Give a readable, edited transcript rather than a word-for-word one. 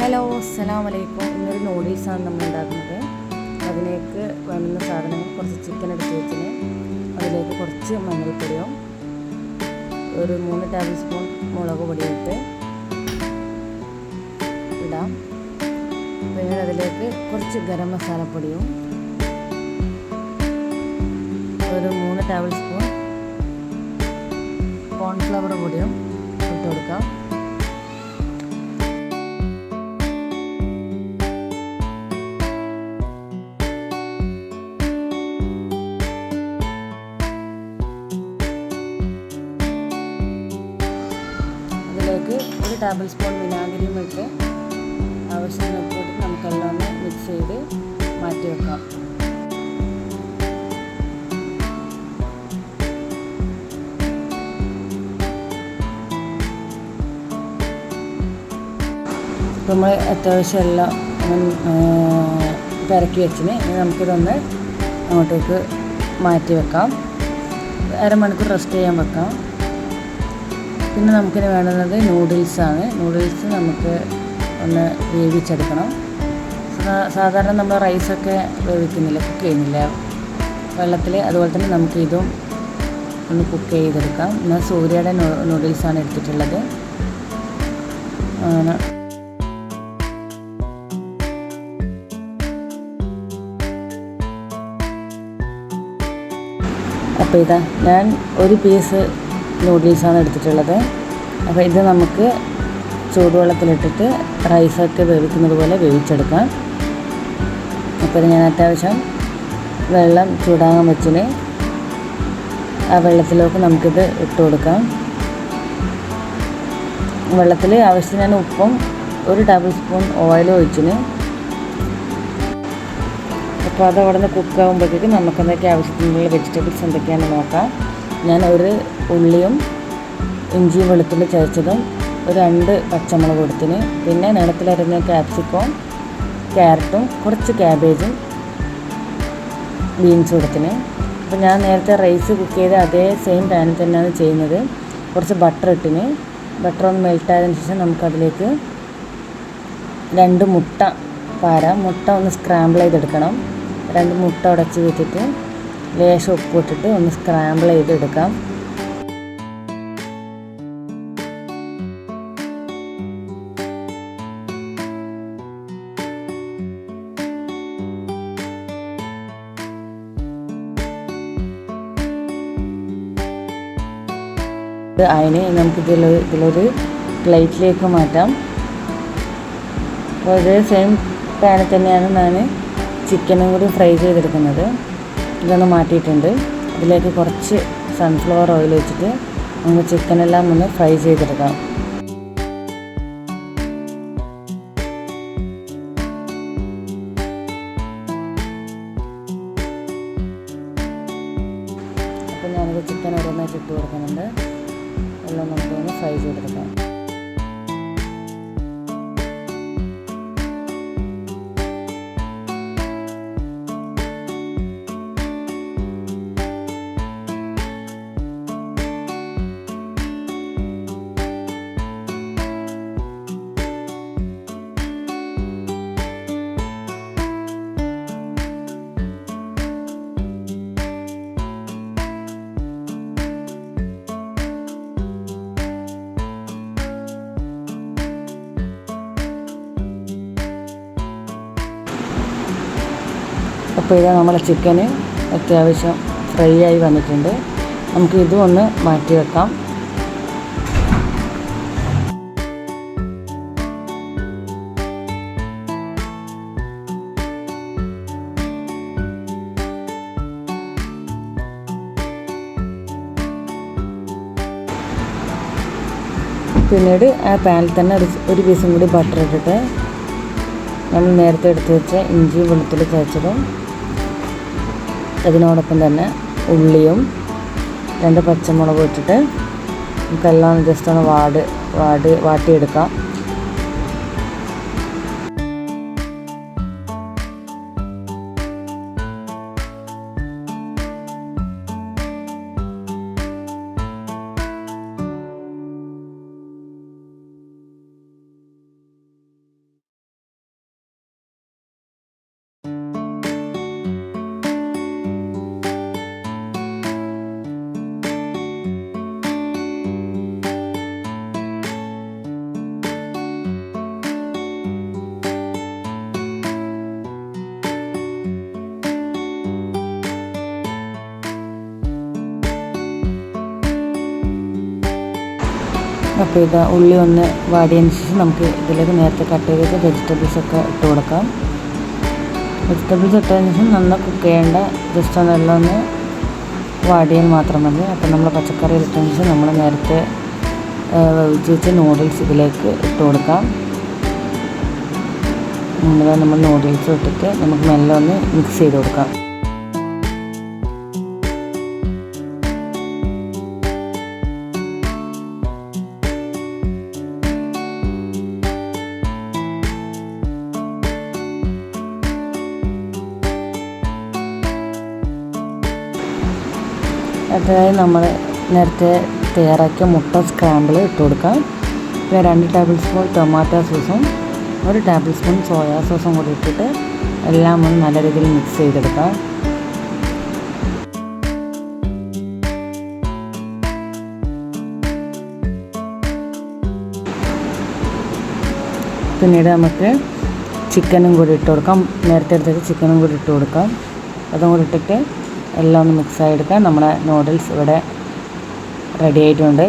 Hello, അസ്സലാമു അലൈക്കും. ഇന്നൊരു നൂഡിൽസാണ് നമ്മൾ ഉണ്ടാക്കുന്നത്. അതിലേക്ക് വേണ്ടുന്ന സാധനങ്ങൾ കുറച്ച് ചിക്കൻ എടുത്ത് വെച്ചിന്, അതിലേക്ക് കുറച്ച് മഞ്ഞൾപ്പൊടിയും ഒരു 3 ടേബിൾ സ്പൂൺ മുളക് പൊടിയിട്ട് ഇടാം. പിന്നീട് അതിലേക്ക് കുറച്ച് ഗരം മസാലപ്പൊടിയും ഒരു 3 ടേബിൾ സ്പൂൺ കോൺഫ്ലവർ പൊടിയും ഇട്ട് കൊടുക്കാം. അതിലേക്ക് 1 ടേബിൾ സ്പൂൺ വിനാഗിരിയും ഇട്ട് ആവശ്യത്തിന് ഉപ്പിട്ട് നമുക്കെല്ലാം ഒന്ന് മിക്സ് ചെയ്ത് മാറ്റി വെക്കാം. നമ്മൾ അത്യാവശ്യം എല്ലാം പെരക്കി വെച്ചിന് നമുക്കിതൊന്ന് അങ്ങോട്ടേക്ക് മാറ്റി വെക്കാം. അരമണിക്കൂർ റെസ്റ്റ് ചെയ്യാൻ വെക്കാം. പിന്നെ നമുക്കിന് വേണ്ടുന്നത് നൂഡിൽസാണ്. നൂഡിൽസ് നമുക്ക് ഒന്ന് വേവിച്ചെടുക്കണം. സാധാരണ നമ്മൾ റൈസൊക്കെ വേവിക്കുന്നില്ല, കുക്ക് ചെയ്യുന്നില്ല വെള്ളത്തിൽ, അതുപോലെ തന്നെ നമുക്ക് ഇതും ഒന്ന് കുക്ക് ചെയ്തെടുക്കാം. എന്നാൽ സൂര്യയുടെ നൂഡിൽസാണ് എടുത്തിട്ടുള്ളത്. അപ്പോൾ ഇതാ ഞാൻ ഒരു പീസ് നൂഡിൽസാണ് എടുത്തിട്ടുള്ളത്. അപ്പോൾ ഇത് നമുക്ക് ചൂടുവെള്ളത്തിലിട്ടിട്ട് റൈസൊക്കെ വേവിക്കുന്നത് പോലെ വേവിച്ചെടുക്കാം. അപ്പോൾ ഇത് ഞാൻ അത്യാവശ്യം വെള്ളം ചൂടാകാൻ വെച്ചിന്, ആ വെള്ളത്തിലേക്ക് നമുക്കിത് ഇട്ട് കൊടുക്കാം. വെള്ളത്തിൽ ആവശ്യത്തിന് ഞാൻ ഉപ്പും 1 ടേബിൾ സ്പൂൺ ഓയിലും ഒഴിച്ചിന്. അപ്പോൾ അത് അവിടെ നിന്ന് കുക്കാകുമ്പോഴത്തേക്ക് നമുക്ക് എന്തൊക്കെ ആവശ്യത്തിനുള്ള വെജിറ്റബിൾസ് എന്തൊക്കെയാണെന്ന് നോക്കാം. ഞാൻ ഒരു ഉള്ളിയും ഇഞ്ചിയും വെളുത്തുള്ളി ചതച്ചതും 2 പച്ചമുളക് കൊടുത്തിന്, പിന്നെ നീളത്തിലരിഞ്ഞ ക്യാപ്സിക്കവും ക്യാരറ്റും കുറച്ച് ക്യാബേജും ബീൻസ് കൊടുത്തിന്. അപ്പോൾ ഞാൻ നേരത്തെ റൈസ് കുക്ക് ചെയ്ത് അതേ സെയിം പാനിൽ തന്നെയാണ് ചെയ്യുന്നത്. കുറച്ച് ബട്ടർ ഇട്ടിന്. ബട്ടർ ഒന്ന് മെൽട്ടായതിനു ശേഷം നമുക്കതിലേക്ക് 2 മുട്ട മുട്ട ഒന്ന് സ്ക്രാമ്പിൾ ചെയ്തെടുക്കണം. 2 മുട്ട ഉടച്ച് വെച്ചിട്ട് ലേശം ഉപ്പിട്ടിട്ട് ഒന്ന് സ്ക്രാമ്പിൾ ചെയ്തെടുക്കാം. അതിന് നമുക്ക് ഇതിലൊരു പ്ലേറ്റിലേക്ക് മാറ്റാം. അപ്പോൾ ഇതേ സെയിം പാനിൽ തന്നെയാണ് ഞാൻ ചിക്കനും കൂടി ഫ്രൈ ചെയ്തെടുക്കുന്നത്. ഇതൊന്ന് മാറ്റിയിട്ടുണ്ട്. ഇതിലേക്ക് കുറച്ച് സൺഫ്ലവർ ഓയിൽ വെച്ചിട്ട് നമുക്ക് ചിക്കനെല്ലാം ഒന്ന് ഫ്രൈ ചെയ്തെടുക്കാം. അപ്പോൾ ഞാനിത് ചിക്കൻ ഓരോന്നായിട്ട് ഇട്ട് കൊടുക്കുന്നുണ്ട്. എല്ലാം നമുക്കൊന്ന് ഫ്രൈ ചെയ്തെടുക്കാം. അപ്പോൾ ഇത് നമ്മളെ ചിക്കന് അത്യാവശ്യം ഫ്രൈ ആയി വന്നിട്ടുണ്ട്. നമുക്ക് ഇതും ഒന്ന് മാറ്റി വെക്കാം. പിന്നീട് ആ പാനിൽ തന്നെ ഒരു പീസും കൂടി ബട്ടർ ഇട്ടിട്ട് നമ്മൾ നേരത്തെ എടുത്ത് വെച്ച ഇഞ്ചിയും വെളുത്തുള്ളി ചതച്ചതും അതിനോടൊപ്പം തന്നെ ഉള്ളിയും 2 പച്ചമുളകും ഇട്ടിട്ട് നമുക്കെല്ലാം ജസ്റ്റ് ഒന്ന് വാട്ടിയെടുക്കാം. അപ്പോൾ ഇത് ഉള്ളി ഒന്ന് വാടിയതിന് ശേഷം നമുക്ക് ഇതിലേക്ക് നേരത്തെ കട്ട് ചെയ്തിട്ട് വെജിറ്റബിൾസൊക്കെ ഇട്ട് കൊടുക്കാം. വെജിറ്റബിൾസ് ഇട്ടതിന് ശേഷം നന്നായി കുക്ക് ചെയ്യേണ്ട, ജസ്റ്റ് ഒന്നെല്ലാം ഒന്ന് വാടിയാൽ മാത്രം മതി. അപ്പോൾ നമ്മൾ പച്ചക്കറിയിൽ ഇട്ടതിന് ശേഷം നമ്മൾ നേരത്തെ വേവിച്ച് വെച്ച നൂഡിൽസ് ഇതിലേക്ക് ഇട്ട് കൊടുക്കാം. നമ്മൾ നൂഡിൽസ് ഇട്ടിട്ട് നമുക്ക് മെല്ലെ ഒന്ന് മിക്സ് ചെയ്ത് കൊടുക്കാം. അടുത്തതായി നമ്മൾ നേരത്തെ തയ്യാറാക്കിയ മുട്ട സ്ക്രാമ്പിൾ ഇട്ട് കൊടുക്കാം. പിന്നെ 2 ടേബിൾ സ്പൂൺ ടൊമാറ്റോ സോസും 1 ടേബിൾ സ്പൂൺ സോയാ സോസും കൂടി ഇട്ടിട്ട് എല്ലാം ഒന്ന് നല്ല രീതിയിൽ മിക്സ് ചെയ്തെടുക്കാം. പിന്നീട് നമുക്ക് ചിക്കനും കൂടി ഇട്ട് കൊടുക്കാം. നേരത്തെ എടുത്തിട്ട് ചിക്കനും കൂടി ഇട്ട് കൊടുക്കാം. അതും കൂടി ഇട്ടിട്ട് എല്ലാം ഒന്ന് മിക്സായി എടുക്കാം. നമ്മുടെ നൂഡിൽസ് ഇവിടെ റെഡി ആയിട്ടുണ്ട്.